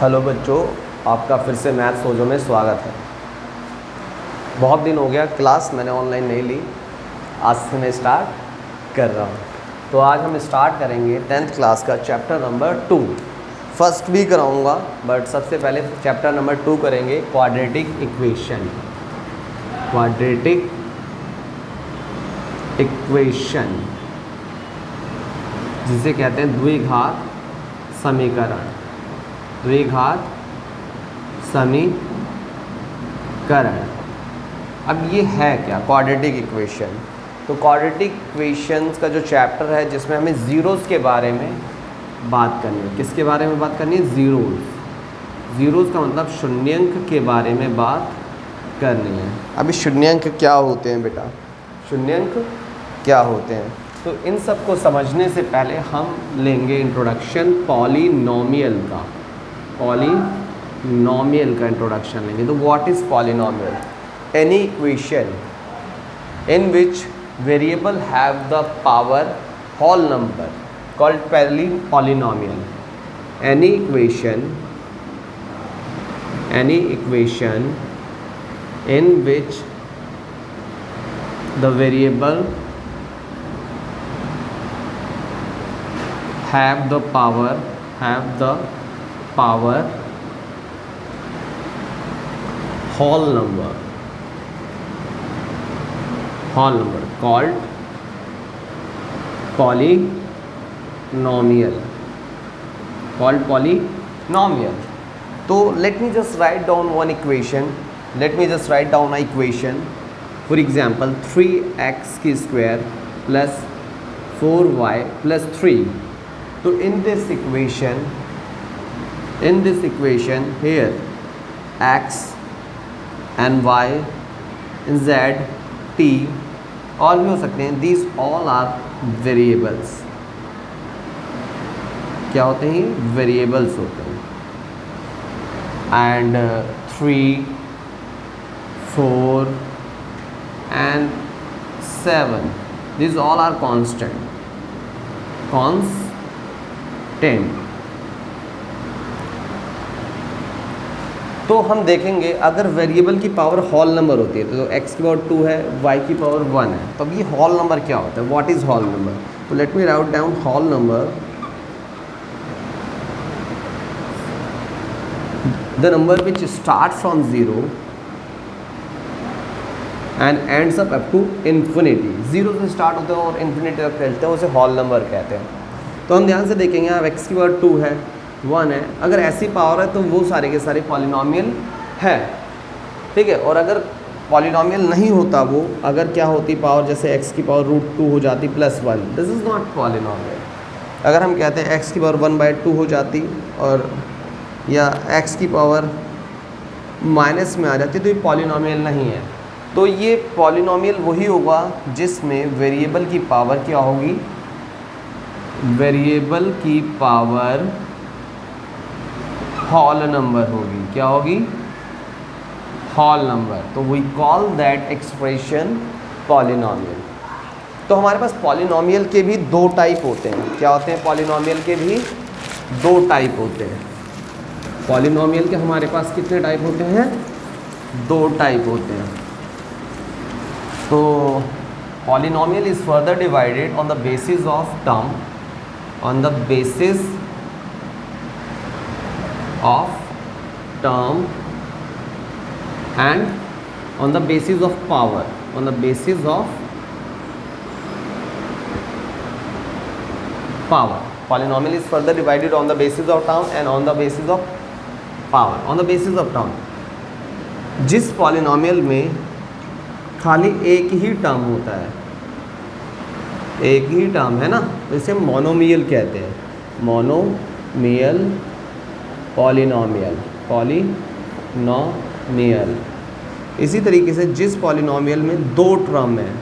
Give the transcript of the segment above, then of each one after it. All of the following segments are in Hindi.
हेलो बच्चों, आपका फिर से मैथ्स सोजो में स्वागत है। बहुत दिन हो गया क्लास मैंने ऑनलाइन नहीं ली, आज से मैं स्टार्ट कर रहा हूँ। तो आज हम स्टार्ट करेंगे 10th क्लास का चैप्टर नंबर 2। फर्स्ट भी कराऊँगा बट सबसे पहले चैप्टर नंबर 2 करेंगे, क्वाड्रेटिक इक्वेशन। क्वाड्रेटिक इक्वेशन जिसे कहते हैं द्विघात समीकरण। द्विघात समीकरण। अब ये है क्या क्वाड्रेटिक इक्वेशन? तो क्वाड्रेटिक इक्वेशंस का जो चैप्टर है जिसमें हमें ज़ीरोज़ के बारे में बात करनी है। किसके बारे में बात करनी है? ज़ीरोज़। ज़ीरोज़ का मतलब शून्यंक के बारे में बात करनी है। अभी शून्यंक क्या होते हैं बेटा? शून्यंक क्या होते हैं? तो इन सब को समझने से पहले हम लेंगे इंट्रोडक्शन पॉलिनोमियल का। पॉलिनोमियल का इंट्रोडक्शन लेंगे। तो what is polynomial? Any equation in which variable have the power whole number called polynomial. Any equation in which the variable have the power whole number called polynomial. So let me just write down one equation. Let me just write down an equation. For example, 3x square plus 4y plus 3. So in this equation here x and y and z t all भी हो सकते हैं. These all are variables. क्या होते हैं? Variables होते हैं. And 3, 4 and 7, these all are constant. तो हम देखेंगे अगर वेरिएबल की पावर होल नंबर होती है तो x की पावर 2 है, y की पावर 1 है, तो अब ये होल नंबर क्या होता है? What is whole number? तो let me write down whole number, the number which start from 0 and ends up to infinity. 0 से स्टार्ट होते हैं और इन्फिनिटी तक फैलते हैं, उसे होल नंबर कहते हैं। तो हम ध्यान से देखेंगे, अब x की पावर 2 है, 1 है, अगर ऐसी पावर है तो वो सारे के सारे पॉलिनोमियल है, ठीक है। और अगर पॉलिनोमियल नहीं होता, वो अगर क्या होती पावर, जैसे x की पावर √2 हो जाती +1, दिस इज़ नॉट पॉलिनोमियल। अगर हम कहते हैं x की पावर 1/2 हो जाती और या x की पावर माइनस में आ जाती तो ये पॉलिनोमियल नहीं है। तो ये पॉलिनोमियल वही होगा जिसमें वेरिएबल की पावर क्या होगी? वेरिएबल की पावर होल नंबर होगी। क्या होगी? Whole number. तो we call that expression polynomial. तो हमारे पास पॉलिनोमियल के भी 2 टाइप होते हैं। क्या होते हैं? पॉलिनोमियल के भी 2 टाइप होते हैं। पॉलिनोमियल के हमारे पास कितने टाइप होते हैं? 2 टाइप होते हैं। तो polynomial is further divided on the basis of term, on the basis of term and on the basis of power. On the basis of power, polynomial is further divided on the basis of term and on the basis of power. On the basis of term, जिस पॉलिनोमियल में खाली एक ही टर्म होता है, एक ही टर्म है ना, तो इसे मोनोमियल कहते हैं। Monomial polynomial, polynomial. इसी तरीके से जिस पॉलिनोमियल में 2 टर्म है,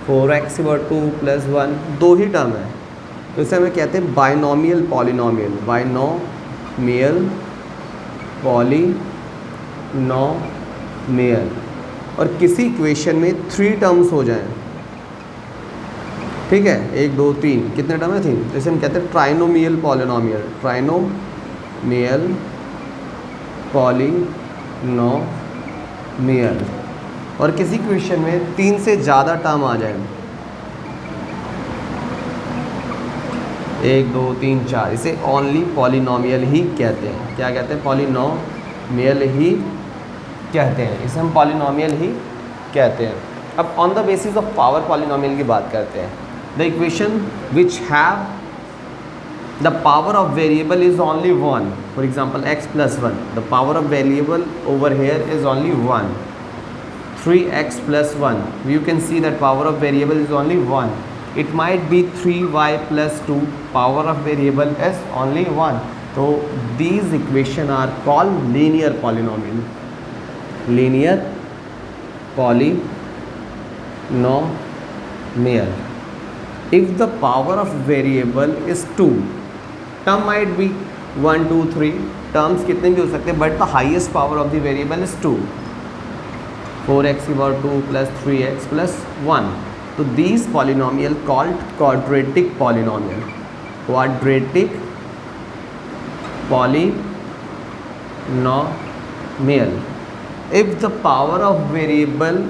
4x की पावर 2 + 1, 2 ही टर्म है, तो इसे हमें कहते हैं बाइनोमियल पॉलिनोमियल। Binomial polynomial. और किसी इक्वेशन में 3 टर्म्स हो जाएं, ठीक है, 1 2 3 कितने टर्म है? 3। जैसे हम कहते हैं ट्राइनोमियल पॉलिनोमियल। ट्राइनोमियल पॉलिनोमियल और किसी क्वेश्चन में 3 से ज़्यादा टर्म आ जाए, 1 2 3 4, इसे ओनली पॉलिनोमियल ही कहते हैं। क्या कहते हैं? पॉलिनोमियल ही कहते हैं, इसे हम पॉलिनोमियल ही कहते हैं। अब on the basis of power polynomial की बात करते हैं। The equation which have the power of variable is only 1, for example x plus 1, the power of variable over here is only 1, 3x plus 1, you can see that power of variable is only 1. It might be 3y plus 2, power of variable is only 1. So these equation are called linear polynomial. Linear polynomial. If the power of variable is 2, term might be 1 2 3, terms कितने भी हो सकते हैं, but the highest power of the variable is 2. 4x about 2 plus 3x plus 1. So these polynomial called quadratic polynomial. Quadratic polynomial. If the power of variable,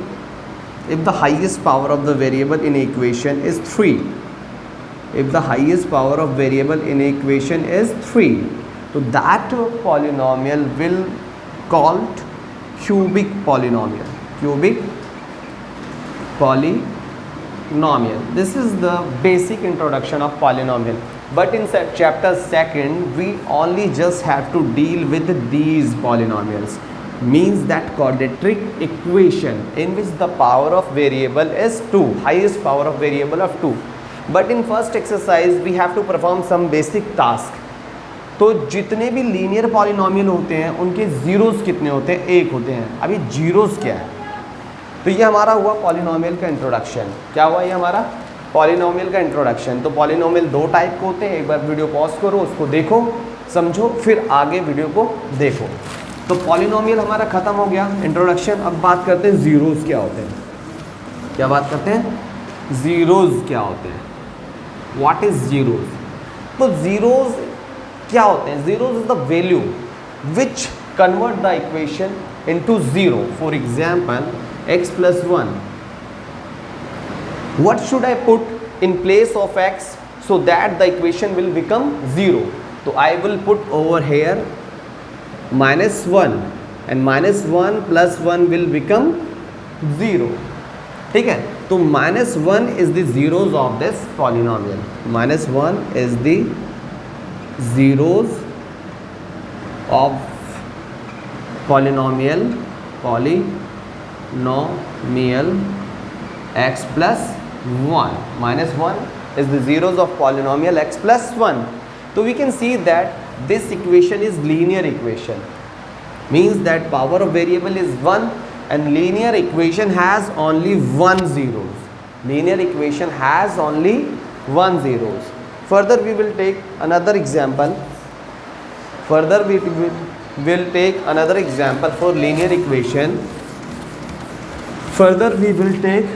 if the highest power of the variable in equation is 3, if the highest power of variable in equation is 3, so that polynomial will called cubic polynomial. Cubic polynomial. This is the basic introduction of polynomial. But in chapter 2nd, we only just have to deal with these polynomials. Means that quadratic equation in which the power of variable is 2, highest power of variable of 2. But in first exercise, we have to perform some basic task. तो जितने भी लीनियर पॉलिनोमियल होते हैं उनके जीरोस कितने होते हैं? 1 होते हैं। अभी जीरोस क्या है? तो ये हमारा हुआ पॉलिनोमियल का इंट्रोडक्शन। क्या हुआ? ये हमारा पॉलिनोमियल का इंट्रोडक्शन। तो पॉलिनोमियल 2 टाइप के होते हैं। एक बार वीडियो पॉज करो, उसको देखो, समझो, फिर आगे वीडियो को देखो। तो पॉलिनोमियल हमारा ख़त्म हो गया इंट्रोडक्शन। अब बात करते हैं ज़ीरोज़ क्या होते हैं। क्या बात करते हैं? ज़ीरोज़ क्या होते हैं? What is zeros? तो ज़ीरोज़ क्या होते हैं? Zeros is the value which convert the equation into zero. For example x plus 1. What should I put in place of x so that the equation will become 0? So I will put over here minus 1 and minus 1 plus 1 will become 0. ठीक है? तो minus 1 is the zeros of this polynomial. Minus 1 is the zeros of polynomial x plus 1. Minus 1 is the zeros of polynomial x plus 1. So we can see that this equation is linear equation. Means that power of variable is 1 and linear equation has only 1 zeros. Linear equation has only 1 zeros. Further we will take another example. Further we will take another example for linear equation. Further we will take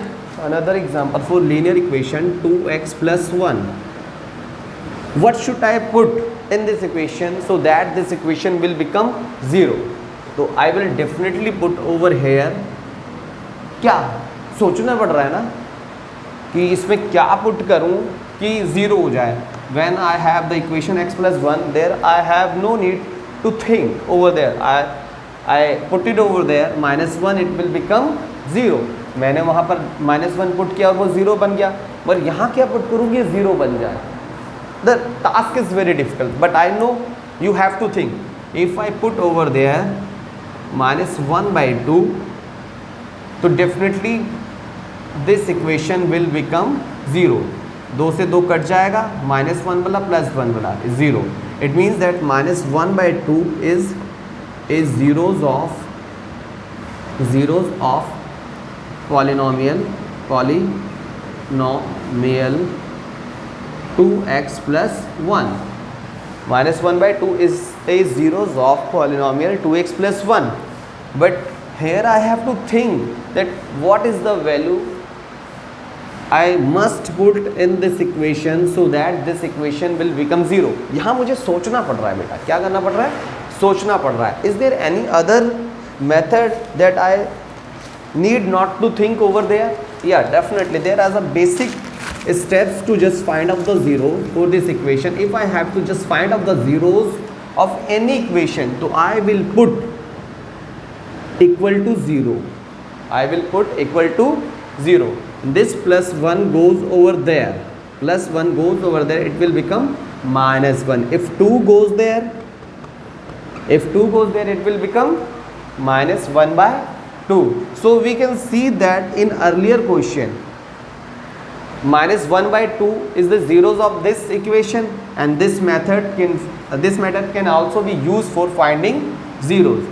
another example for linear equation 2x plus 1. What should I put in this equation so that this equation will become 0? So I will definitely put over here, क्या सोचना पड़ रहा है ना कि इसमें क्या पुट करूं कि 0 हो जाए. When I have the equation x plus 1, there I have no need to think over there. I put it over there, minus 1 it will become 0. मैंने वहाँ पर -1 पुट किया और वो 0 बन गया. पर यहाँ क्या पुट करूँगी 0 बन जाए. The task is very difficult, but I know you have to think. If I put over there -1/2, तो definitely this equation will become 0. 2 से 2 कट जाएगा, -1 वाला +1 वाला is 0. It means that -1/2 is zeros of polynomial 2x plus 1. -1/2 is zeros of polynomial 2x plus 1. But here I have to think that what is the value I must put in this equation so that this equation will become 0. यहाँ मुझे सोचना पड़ रहा है बेटा. क्या करना पड़ रहा है? सोचना पड़ रहा है. Is there any other method that I need not to think over there? या definitely there are the basic steps to just find out the zero for this equation. If I have to just find out the zeros of any equation, so I will put equal to 0. I will put equal to 0. This plus 1 goes over there. Plus 1 goes over there. It will become minus 1. If 2 goes there, it will become minus 1 by 2. So we can see that in earlier question, minus 1 by 2 is the zeros of this equation, and this method can also be used for finding zeros.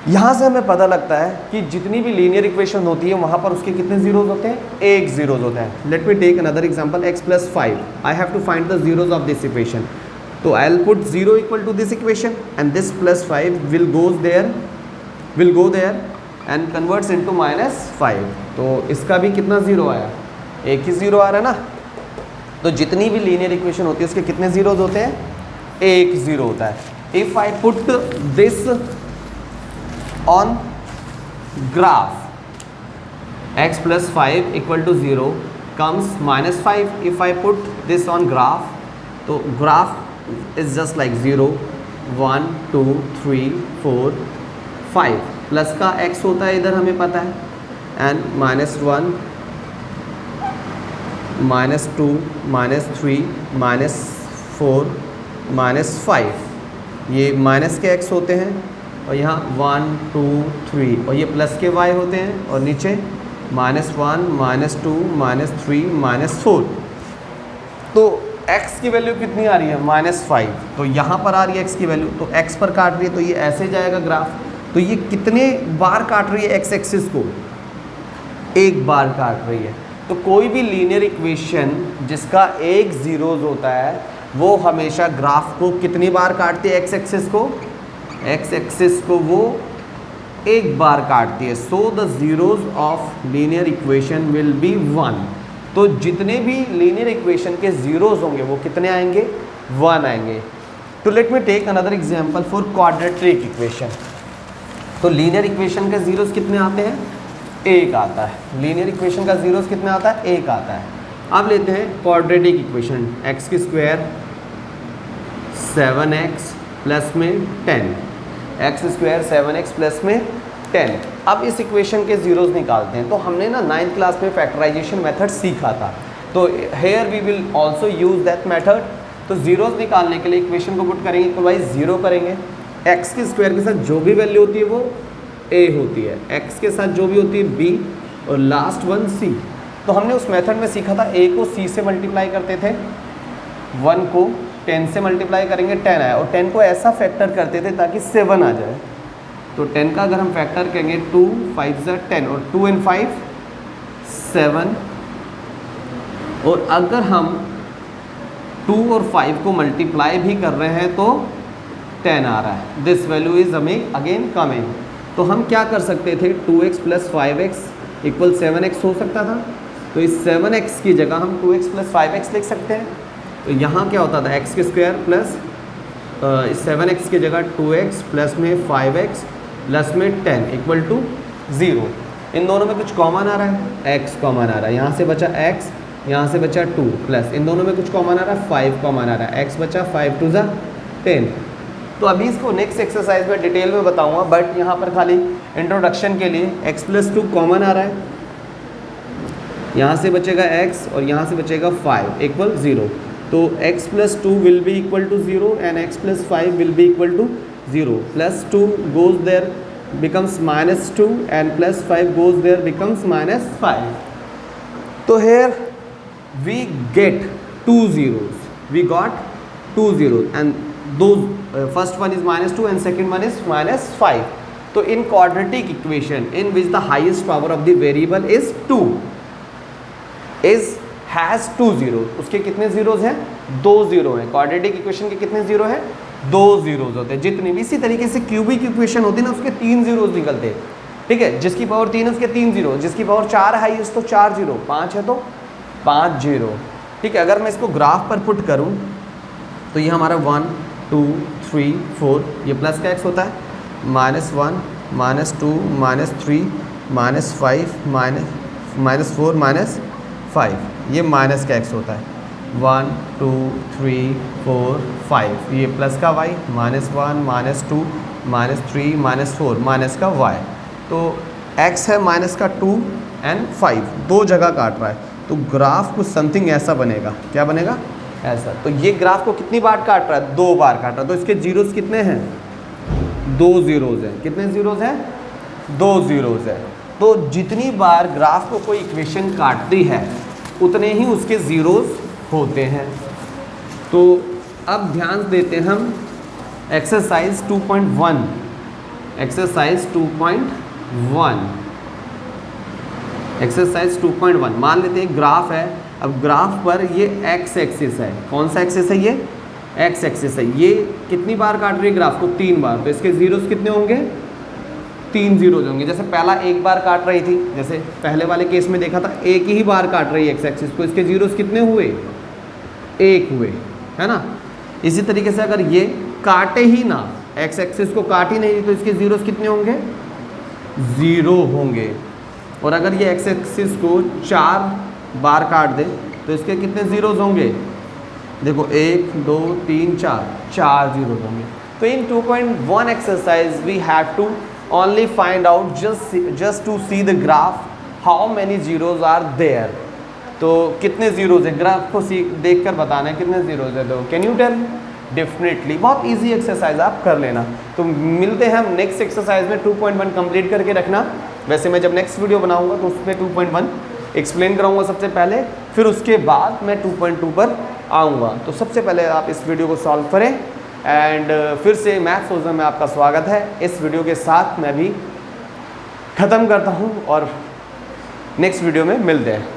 यहाँ से हमें पता लगता है कि जितनी भी लीनियर इक्वेशन होती है वहाँ पर उसके कितने जीरोज होते हैं? एक जीरोज होता है. Let me take another example, x plus 5. I have to find the zeros of this equation. तो I'll put 0 equal to this equation, and this plus 5 will go there and converts into minus 5. तो इसका भी कितना जीरो आया? एक ही जीरो आ रहा है ना. तो जितनी भी लीनियर इक्वेशन होती है उसके कितने जीरोज होते हैं? एक जीरो होता है. If I put this on graph x plus 5 equal to 0 comes minus 5. if I put this on graph, तो graph is just like 0 1 2 3 4 5. Plus का x होता है इधर हमें पता है, and minus 1 minus 2 minus 3 minus 4 minus 5. ये माइनस के x होते हैं, और यहाँ 1 2 3, और ये प्लस के y होते हैं, और नीचे -1 -2 -3 -4. तो x की वैल्यू कितनी आ रही है? -5. तो यहाँ पर आ रही है x की वैल्यू, तो x पर काट रही है, तो ये ऐसे जाएगा ग्राफ. तो ये कितने बार काट रही है x एक्सिस को? एक बार काट रही है. तो कोई भी लीनियर इक्वेशन जिसका एक जीरोज होता है वो हमेशा ग्राफ को कितनी बार काटती है? x एक्सिस को, x एक्सिस को वो एक बार काटती है. So the zeros of linear equation will be 1. तो जितने भी लीनियर इक्वेशन के जीरोज होंगे वो कितने आएंगे? 1 आएंगे. तो let me take another example for quadratic equation. तो लीनियर इक्वेशन के जीरोज कितने आते हैं? एक आता है. लीनियर इक्वेशन का जीरोज कितने आता है? एक आता है. अब लेते हैं क्वाड्रेटिक इक्वेशन. एक्स की स्क्वायर 7x प्लस में 10, एक्स स्क्वायर 7x प्लस में 10. अब इस इक्वेशन के जीरोज निकालते हैं. तो हमने ना 9th क्लास में फैक्टराइजेशन मेथड सीखा था, तो here we will also use that method. तो जीरोज निकालने के लिए इक्वेशन को पुट करेंगे, तो भाई जीरो करेंगे. एक्स की स्क्वायर के साथ जो भी वैल्यू होती है वो a होती है, x के साथ जो भी होती है b, और लास्ट वन c. तो हमने उस मेथड में सीखा था a को c से मल्टीप्लाई करते थे, 1 को 10 से मल्टीप्लाई करेंगे 10 आया, और 10 को ऐसा फैक्टर करते थे ताकि 7 आ जाए. तो 10 का अगर हम फैक्टर करेंगे 2 5 10, और 2 and 5 7. और अगर हम 2 और 5 को मल्टीप्लाई भी कर रहे हैं तो 10 आ रहा है. This value is again coming. तो हम क्या कर सकते थे? 2x plus 5x equal 7x हो सकता था. तो इस 7x की जगह हम 2x प्लस 5x लिख सकते हैं. तो यहाँ क्या होता था? एक्स के स्क्वायर प्लस इस 7x की जगह 2x प्लस में 5x प्लस में 10 इक्वल टू 0. इन दोनों में कुछ कॉमन आ रहा है, x कॉमन आ रहा है. यहाँ से बचा x, यहाँ से बचा 2, प्लस इन दोनों में कुछ कॉमन आ रहा है, 5 कॉमन आ रहा है. x बचा 5 2 10. तो अभी इसको नेक्स्ट एक्सरसाइज में डिटेल में बताऊंगा, बट यहाँ पर खाली इंट्रोडक्शन के लिए x प्लस 2 कॉमन आ रहा है. यहाँ से बचेगा x और यहाँ से बचेगा 5 इक्वल 0. तो x plus 2 will be equal to 0 and x plus 5 will be equal to 0. Plus 2 goes there becomes -2 and plus 5 goes there becomes -5. So here we get 2 zeros. We got 2 zeros, and those first one is -2 and second one is -5. So in quadratic equation in which the highest power of the variable is 2 has 2 zeros. उसके कितने zeros हैं? 2 zero हैं. quadratic equation के कितने zero हैं? 2 zeros होते हैं. जितनी भी इसी तरीके से क्यूबिक इक्वेशन होती है ना उसके 3 zeros निकलते हैं. ठीक है, जिसकी पावर 3 है उसके 3 जीरो, जिसकी पावर 4 है हाईएस्ट तो 4 जीरो, 5 है तो 5 जीरो. ठीक है, अगर मैं इसको ग्राफ पर पुट करूं तो ये हमारा 1 2 3 4, ये प्लस का x होता है, -1 -2 -3 -5 -4 -5, ये माइनस का x होता है। 1 2 3 4 5, ये प्लस का y, -1 -2 -3 -4 माइनस का y। तो x है माइनस का 2 एंड 5, दो जगह काट रहा है, तो ग्राफ कुछ समथिंग ऐसा बनेगा। क्या बनेगा? ऐसा। तो ये ग्राफ को कितनी बार काट रहा है? 2 बार काट रहा है। तो इसके जीरोस कितने हैं? 2 जीरोस हैं। कितने जीरोस हैं? 2 जीरोस है। तो जितनी बार ग्राफ को कोई इक्वेशन काटती है उतने ही उसके ज़ीरोज़ होते हैं। तो अब ध्यान देते हैं हम एक्सरसाइज 2.1। एक्सरसाइज 2.1, एक्सरसाइज 2.1 मान लेते हैं ग्राफ है। अब ग्राफ पर ये एक्स एक्सिस है। कौन सा एक्सिस है? ये एक्स एक्सिस है। ये कितनी बार काट रही है ग्राफ को? 3 बार। तो इसके जीरोस कितने होंगे? 3 जीरोज होंगे। जैसे पहला एक बार काट रही थी, जैसे पहले वाले केस में देखा था एक ही बार काट रही है एक्स एक्सिस को, इसके जीरोस कितने हुए? 1 हुए, है ना। इसी तरीके से अगर ये काटे ही ना, एक्स एक्सिस को काट ही नहीं, तो इसके जीरोस कितने होंगे? 0 होंगे। और अगर ये एक्स एक्सिस को 4 बार काट दे तो इसके कितने जीरोज होंगे? देखो 1 2 3 4 जीरोज होंगे। तो in 2.1 exercise we have to only find out just to see the graph how many zeros are there। तो कितने जीरोज हैं? ग्राफ को देख कर बताना है कितने जीरोज है। तो कैन यू टेल? डेफिनेटली। बहुत इजी एक्सरसाइज, आप कर लेना। तो मिलते हैं हम नेक्स्ट एक्सरसाइज में। 2.1 कंप्लीट करके रखना। वैसे मैं जब नेक्स्ट वीडियो बनाऊंगा तो उसमें 2.1 एक्सप्लेन कराऊंगा सबसे पहले, फिर उसके बाद मैं 2.2 पर आऊँगा। तो सबसे पहले आप इस वीडियो को सॉल्व करें। एंड फिर से मैथ्स ओजन में आपका स्वागत है। इस वीडियो के साथ मैं भी ख़त्म करता हूँ और नेक्स्ट वीडियो में मिलते हैं।